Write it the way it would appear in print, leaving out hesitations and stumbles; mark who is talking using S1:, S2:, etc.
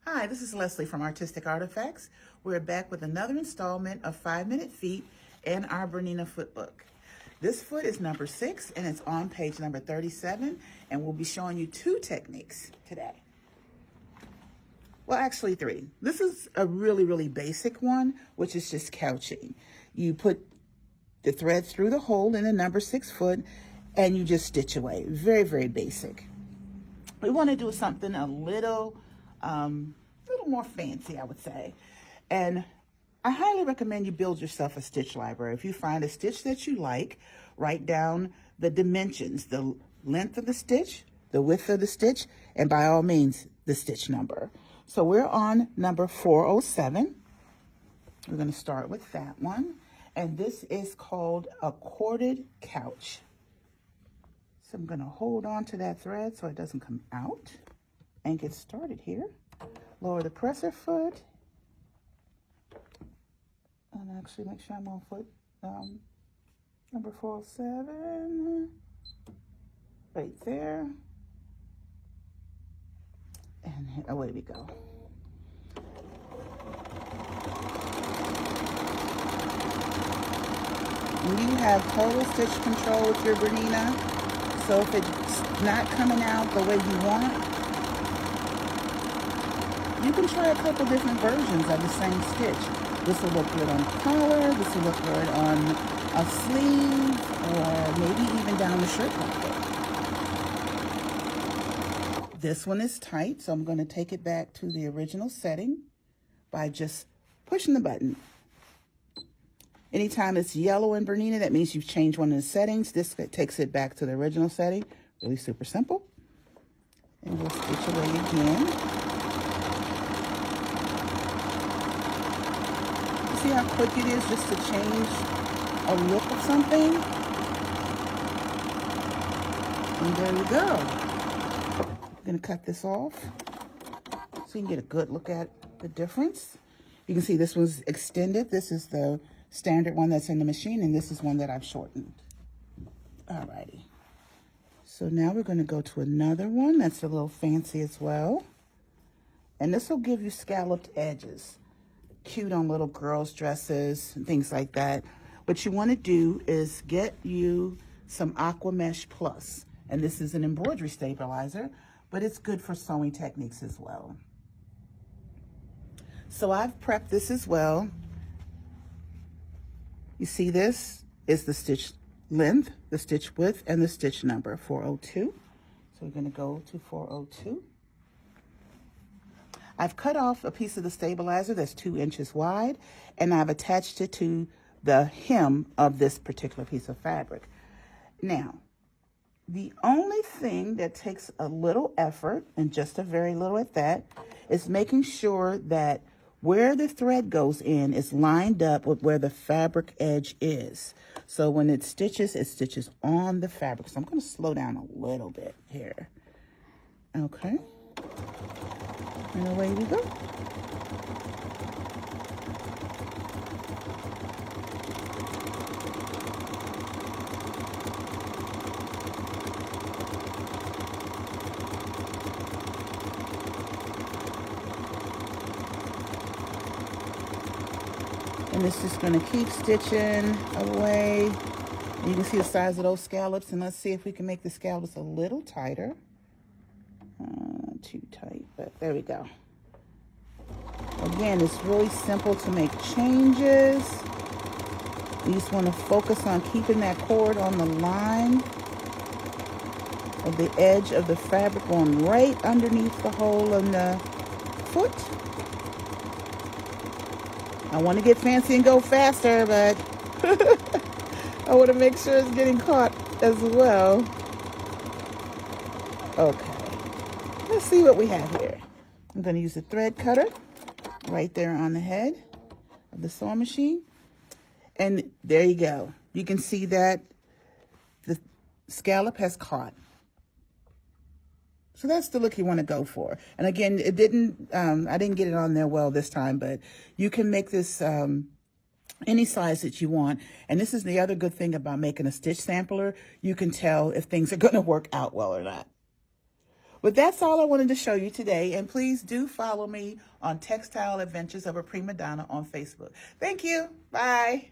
S1: Hi, this is Leslie from Artistic Artifacts. We're back with another installment of 5-Minute Feet in our Bernina foot book. This foot is number 6 and it's on page number 37, and we'll be showing you 2 techniques today. Well, actually 3. This is a really basic one, which is just couching. You put the thread through the hole in the number 6 foot and you just stitch away. Very basic. We want to do something a little more fancy, I would say. And I highly recommend you build yourself a stitch library. If you find a stitch that you like, write down the dimensions, the length of the stitch, the width of the stitch, and by all means, the stitch number. So we're on number 407. We're going to start with that one. And this is called a corded couch. So I'm going to hold on to that thread so it doesn't come out and get started here. Lower the presser foot, and actually make sure I'm on foot number 407, right there, and away we go. You have total stitch control with your Bernina, so if it's not coming out the way you want, you can try a couple different versions of the same stitch. This will look good on a collar, this will look good on a sleeve, or maybe even down the shirt pocket. This one is tight, so I'm going to take it back to the original setting by just pushing the button. Anytime it's yellow in Bernina, that means you've changed one of the settings. This takes it back to the original setting. Really super simple. And we'll stitch away again. See how quick it is just to change a look of something? And there we go. I'm going to cut this off so you can get a good look at the difference. You can see this was extended. This is the standard one that's in the machine, and this is one that I've shortened. Alrighty. So now we're going to go to another one that's a little fancy as well. And this will give you scalloped edges. Cute on little girls' dresses and things like that. What you want to do is get you some Aqua Mesh Plus. And this is an embroidery stabilizer, but it's good for sewing techniques as well. So I've prepped this as well. You see, this is the stitch length, the stitch width, and the stitch number, 402. So we're going to go to 402. I've cut off a piece of the stabilizer that's 2 inches wide, and I've attached it to the hem of this particular piece of fabric. Now, the only thing that takes a little effort, and just a very little at that, is making sure that where the thread goes in is lined up with where the fabric edge is. So when it stitches on the fabric. So I'm going to slow down a little bit here. Okay. And away we go. And it's just going to keep stitching away. And you can see the size of those scallops. And let's see if we can make the scallops a little tighter. Too tight, but there we go. Again, it's really simple to make changes. You just want to focus on keeping that cord on the line of the edge of the fabric, going right underneath the hole in the foot. I want to get fancy and go faster, but I want to make sure it's getting caught as well. Okay. Let's see what we have here. I'm going to use a thread cutter right there on the head of the sewing machine. And there you go. You can see that the scallop has caught. So that's the look you want to go for. And again, I didn't get it on there well this time, but you can make this any size that you want. And this is the other good thing about making a stitch sampler. You can tell if things are going to work out well or not. But that's all I wanted to show you today. And please do follow me on Textile Adventures of a Prima Donna on Facebook. Thank you. Bye.